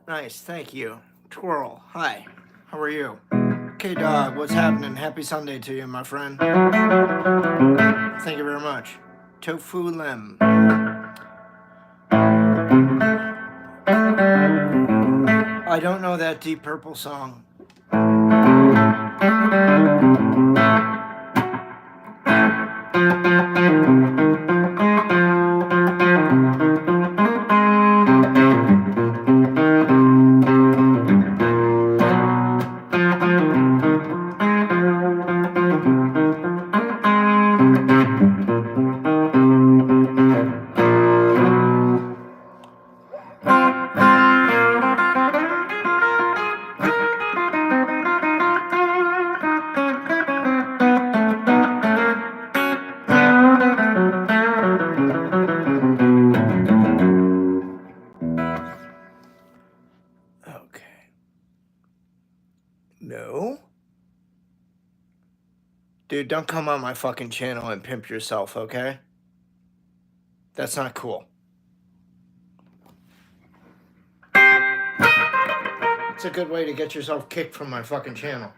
Nice, thank you. Twirl, hi. How are you? Okay, dog, what's happening? Happy Sunday to you, my friend. Thank you very much. Tofu Lem. I don't know that Deep Purple song. Dude, don't come on my fucking channel and pimp yourself, okay? That's not cool. It's a good way to get yourself kicked from my fucking channel.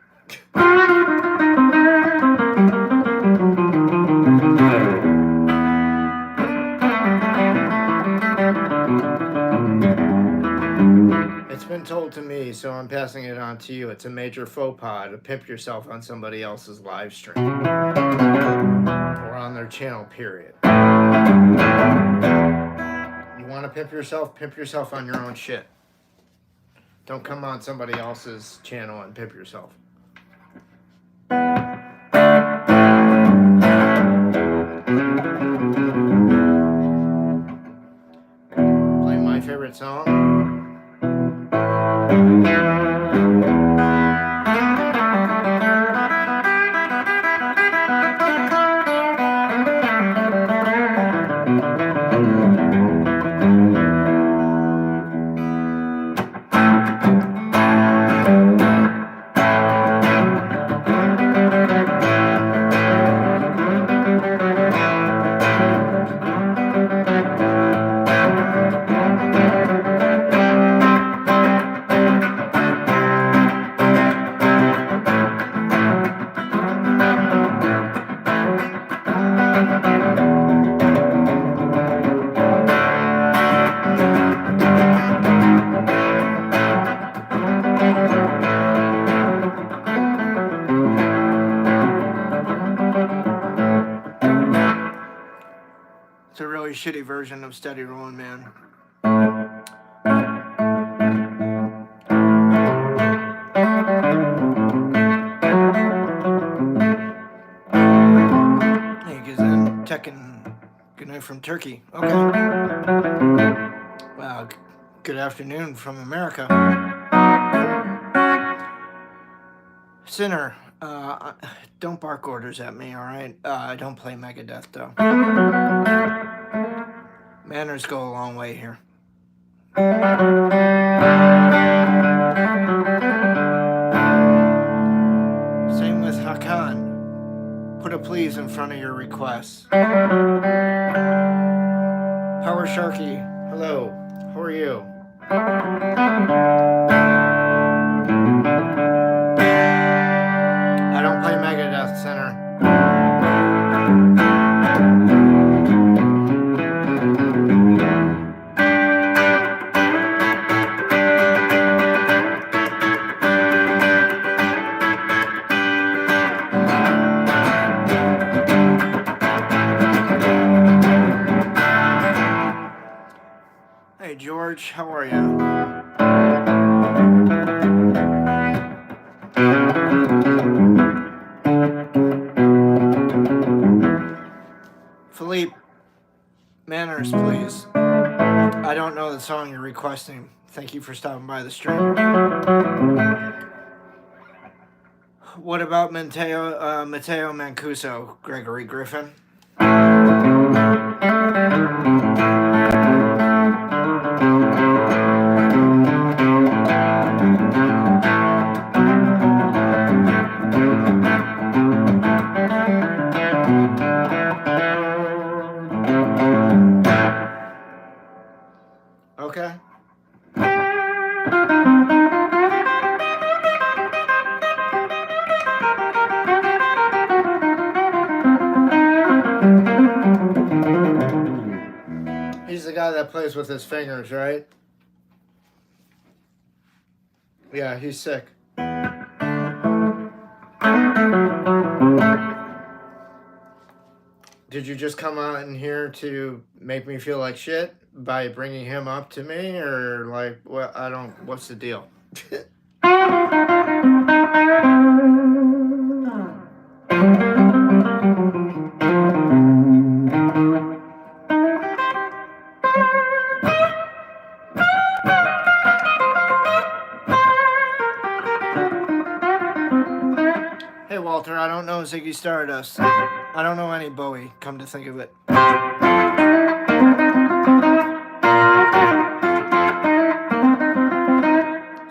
It's been told to me, so I'm passing it on to you. It's a major faux pas to pimp yourself on somebody else's live stream. Or on their channel, period. You want to pimp yourself on your own shit. Don't come on somebody else's channel and pimp yourself. It's a really shitty version of Steady Rollin' Man. Hey, Gizan, Tekken, good night from Turkey. Okay. Wow, good afternoon from America. Sinner, don't bark orders at me, alright? I don't play Megadeth, though. Manners go a long way here. Same with Hakan. Put a please in front of your requests. Power Sharky, hello. How are you? I don't play Megadeth, Center. Hey, George, how are you? Philippe, manners, please. I don't know the song you're requesting. Thank you for stopping by the stream. What about Matteo Mancuso, Gregory Griffin? Okay. He's the guy that plays with his fingers, right? Yeah, he's sick. Did you just come out in here to make me feel like shit by bringing him up to me, or like, what? I don't. What's the deal? Hey, Walter, I don't know Ziggy Stardust. I don't know any Bowie, come to think of it.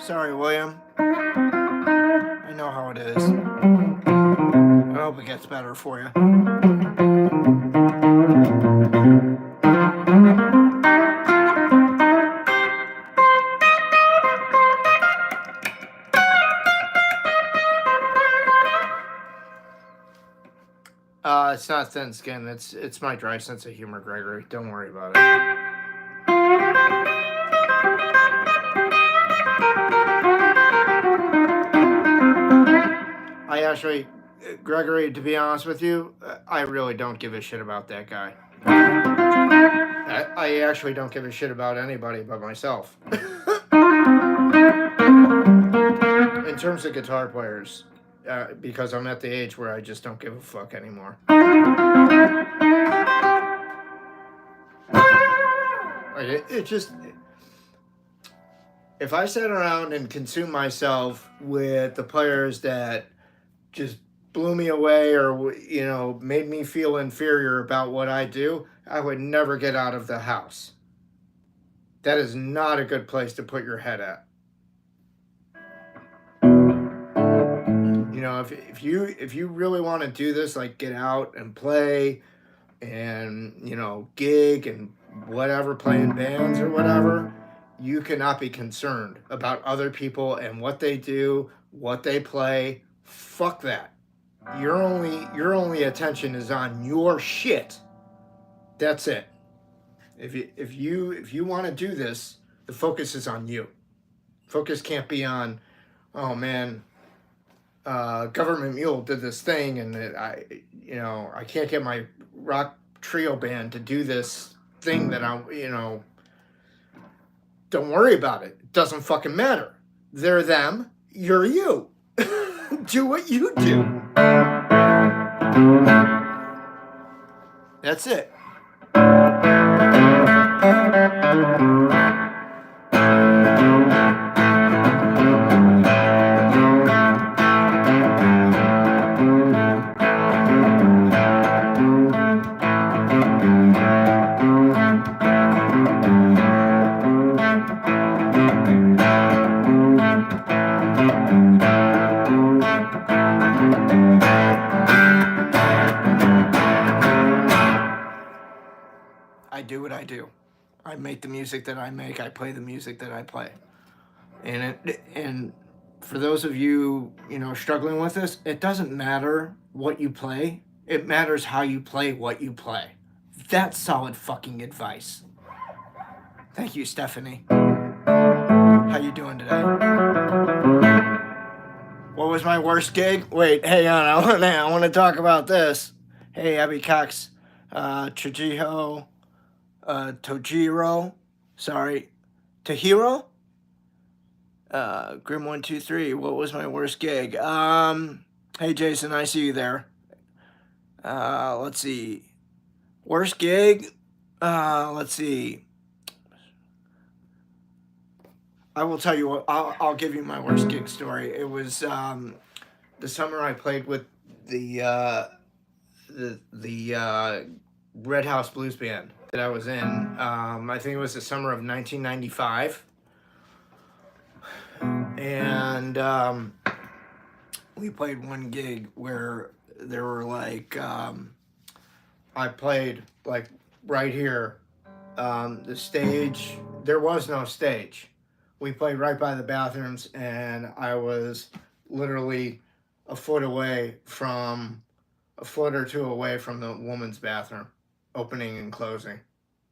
Sorry, William. I know how it is. I hope it gets better for you. It's not thin skin. It's my dry sense of humor, Gregory. Don't worry about it. I actually, Gregory, to be honest with you, I really don't give a shit about that guy. I actually don't give a shit about anybody but myself. In terms of guitar players. Because I'm at the age where I just don't give a fuck anymore. It just... If I sat around and consumed myself with the players that just blew me away or, you know, made me feel inferior about what I do, I would never get out of the house. That is not a good place to put your head at. You know, if you really want to do this, like get out and play and, you know, gig and whatever, play in bands or whatever, you cannot be concerned about other people and what they do, what they play. Fuck that. Your only attention is on your shit. That's it. If you want to do this, the focus is on you. Focus can't be on, oh man, Government Mule did this thing and I can't get my rock trio band to do this thing that I'm, don't worry about it. It doesn't fucking matter. They're them, you're you. Do what you do. That's it. I do what I do. I make the music that I make. I play the music that I play. And for those of you, struggling with this, it doesn't matter what you play. It matters how you play what you play. That's solid fucking advice. Thank you, Stephanie. How you doing today? What was my worst gig? Wait, hang on. I want to talk about this. Hey, Abby Cox, Tojiro, Tahiro, Grim123. What was my worst gig? Hey, Jason, I see you there. Let's see. Worst gig? Let's see. I will tell you what. I'll give you my worst gig story. It was the summer I played with the Red House Blues Band that I was in. I think it was the summer of 1995, and we played one gig where there were I played right here. The stage, there was no stage. We played right by the bathrooms, and I was literally a foot or two away from the woman's bathroom, opening and closing.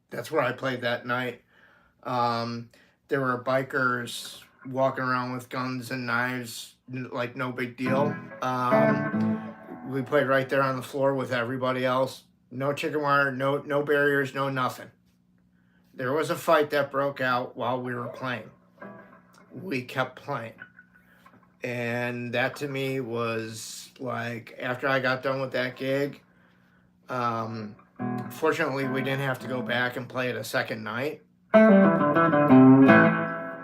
That's where I played that night. There were bikers walking around with guns and knives, like no big deal. We played right there on the floor with everybody else. No chicken wire, no barriers, no nothing. There was a fight that broke out while we were playing. We kept playing. And that to me was after I got done with that gig, fortunately we didn't have to go back and play it a second night.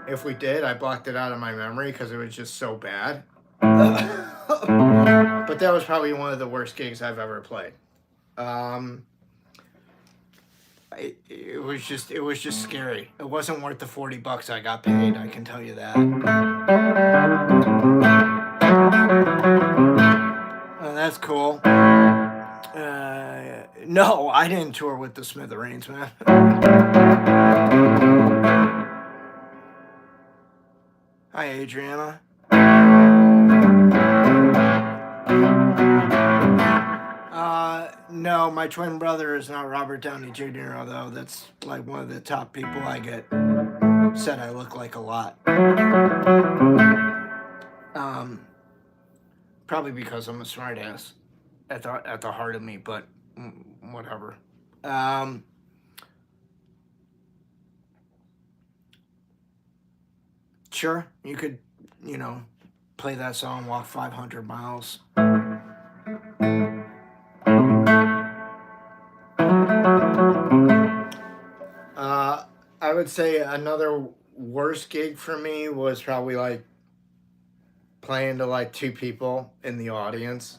If we did, I blocked it out of my memory because it was just so bad. But that was probably one of the worst gigs I've ever played. It was just scary. It wasn't worth the $40 I got paid, I can tell you that. Oh, that's cool. No, I didn't tour with the Smithereens, man. Hi, Adriana. No, my twin brother is not Robert Downey Jr., although that's one of the top people I get said I look like a lot. Probably because I'm a smartass at the heart of me, but whatever. Sure, you could, play that song, Walk 500 Miles. I would say another worst gig for me was probably playing to 2 people in the audience.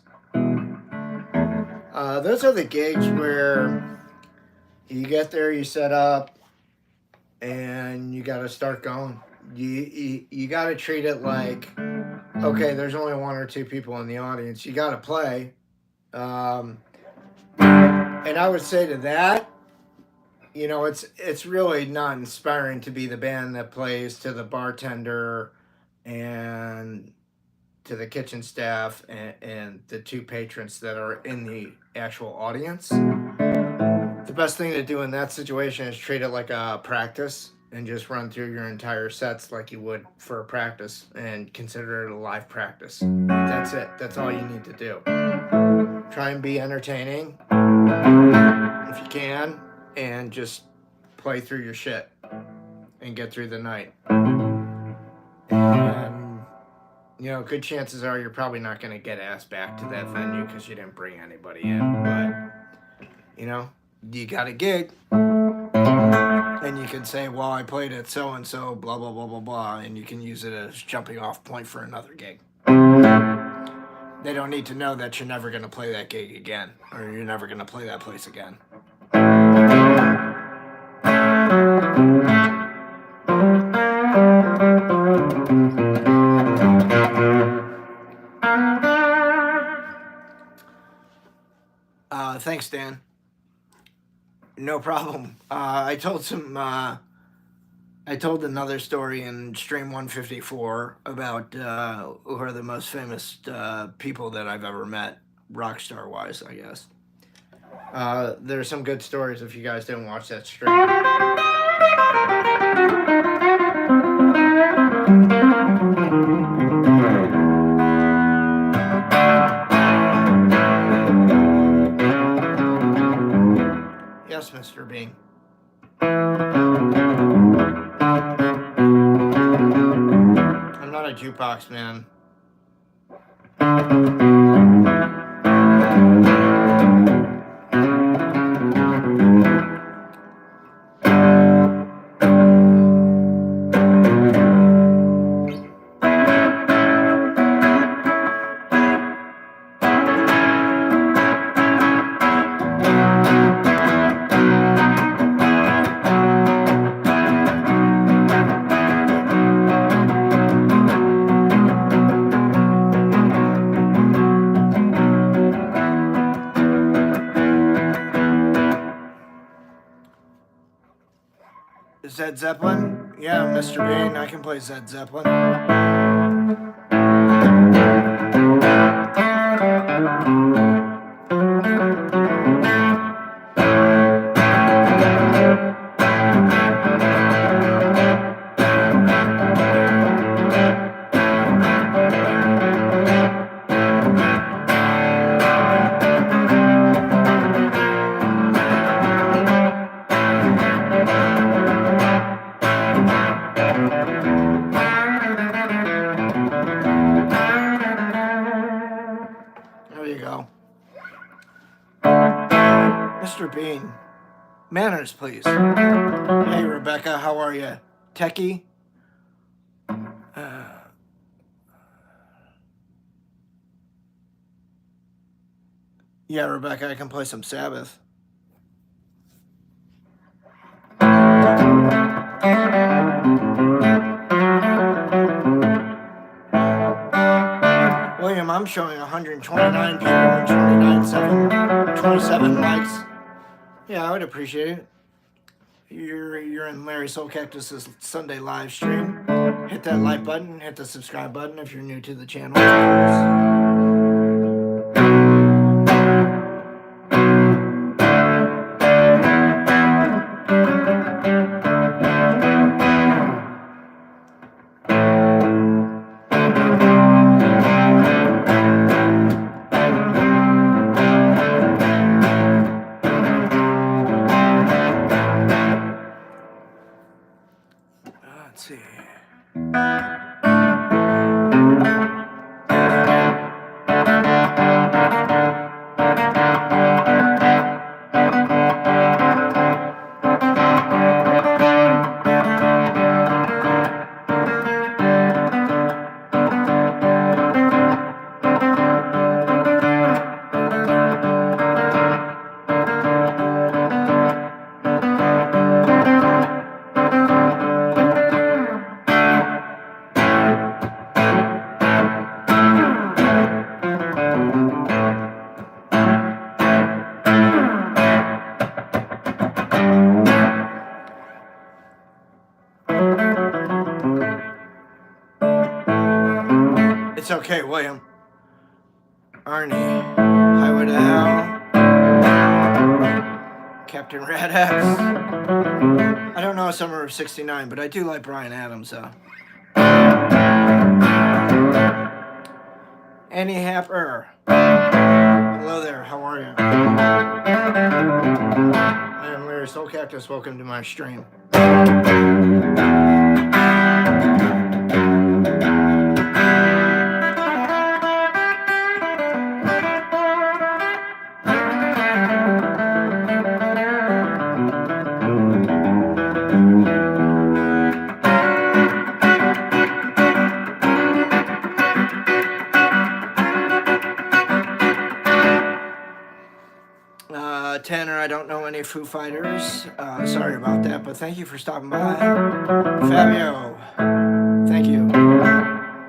Those are the gigs where you get there, you set up, and you got to start going. You got to treat it like, okay, there's only 1 or 2 people in the audience. You got to play. And I would say to that, it's really not inspiring to be the band that plays to the bartender and to the kitchen staff and the 2 patrons that are in the actual audience. The best thing to do in that situation is treat it like a practice and just run through your entire sets like you would for a practice and consider it a live practice. That's it. That's all you need to do. Try and be entertaining. If you can and just play through your shit and get through the night. And, you know, good chances are you're probably not going to get asked back to that venue because you didn't bring anybody in. But, you know, you got a gig. And you can say, well, I played at so-and-so, blah, blah, blah, blah, blah. And you can use it as jumping off point for another gig. They don't need to know that you're never going to play that gig again. Or you're never going to play that place again. Thanks, Dan. No problem. I told another story in stream 154 about who are the most famous people that I've ever met, rock star wise, I guess. There's some good stories if you guys didn't watch that stream. Yes, Mr. Bean. I'm not a jukebox man. Zed Zeppelin? Yeah, Mr. Bean, I can play Zed Zeppelin. Mr. Bean, manners, please. Hey, Rebecca, how are you? Techie? Yeah, Rebecca, I can play some Sabbath. William, I'm showing 129 people and 27 likes. Yeah, I would appreciate it. You're in Larry Soulcactus' Sunday live stream. Hit that like button, hit the subscribe button if you're new to the channel. Let's see. It's okay, William. Arnie, Highway to Hell, Captain Red X. I don't know Summer of '69, but I do like Bryan Adams, though. Annie Happer. Hello there, how are you? Larry Soulcactus. Welcome to my stream. 10, I don't know any Foo Fighters. Sorry about that, but thank you for stopping by. Fabio, thank you.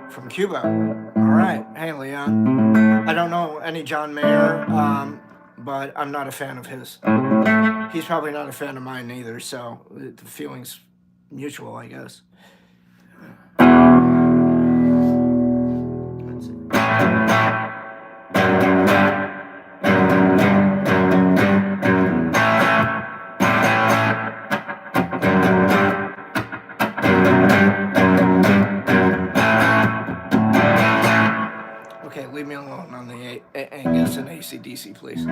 From Cuba. All right. Hey, Leon. I don't know any John Mayer, but I'm not a fan of his. He's probably not a fan of mine either, so the feeling's mutual, I guess. Let's see. Okay, leave me alone on the Angus and AC/DC, please.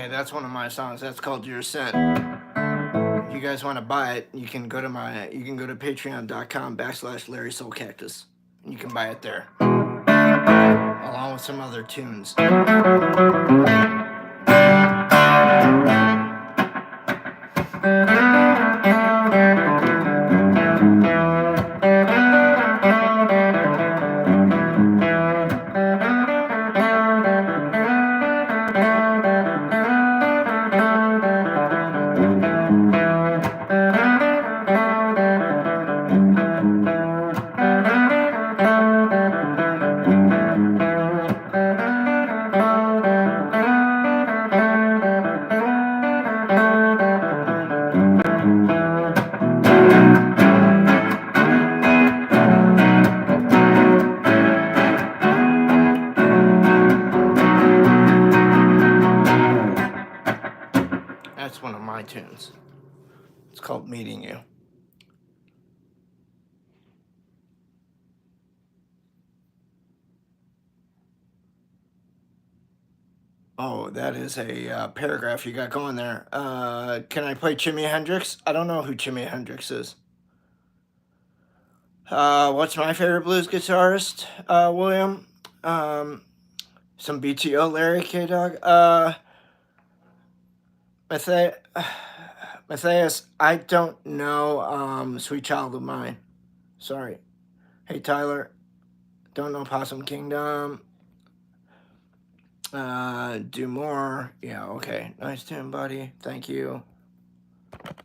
That's one of my songs. That's called Your Scent. If you guys want to buy it, you can go to patreon.com/Larry Soulcactus. And you can buy it there. Along with some other tunes. That's one of my tunes. It's called Meeting You. Oh, that is a paragraph you got going there. Can I play Jimi Hendrix? I don't know who Jimi Hendrix is. What's my favorite blues guitarist, William? Some BTO, Larry K-Dog. Matthias, I don't know Sweet Child of Mine. Sorry. Hey, Tyler. Don't know Possum Kingdom. Do more. Yeah, okay. Nice tune, buddy. Thank you. Let's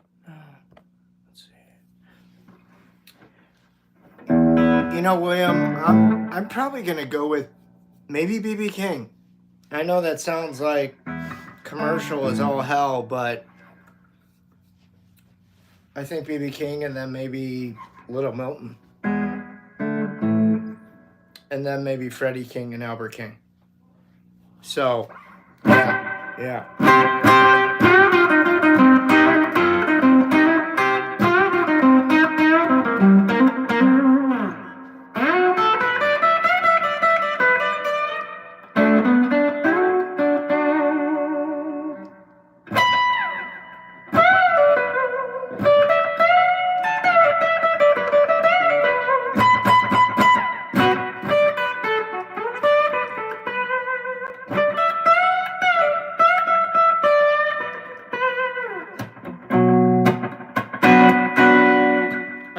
see. You know, William, I'm probably gonna go with maybe B.B. King. I know that sounds like commercial as all hell, but I think B.B. King and then maybe Little Milton. And then maybe Freddie King and Albert King. So, yeah.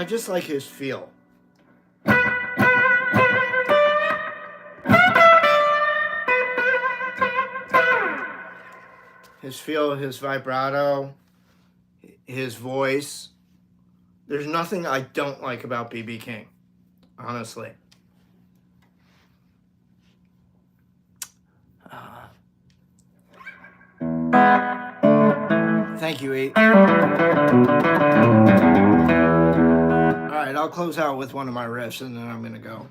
I just like his feel. His feel, his vibrato, his voice. There's nothing I don't like about BB King, honestly. Thank you, E. Alright, I'll close out with one of my riffs and then I'm gonna go.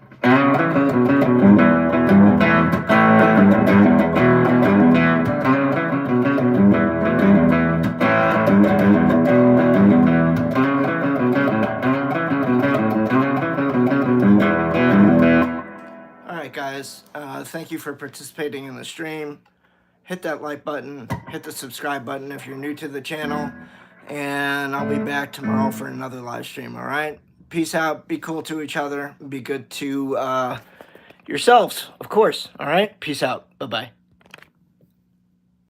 Alright guys, thank you for participating in the stream. Hit that like button, hit the subscribe button if you're new to the channel, and I'll be back tomorrow for another live stream, alright? Peace out, be cool to each other, be good to yourselves, of course, alright? Peace out, bye-bye.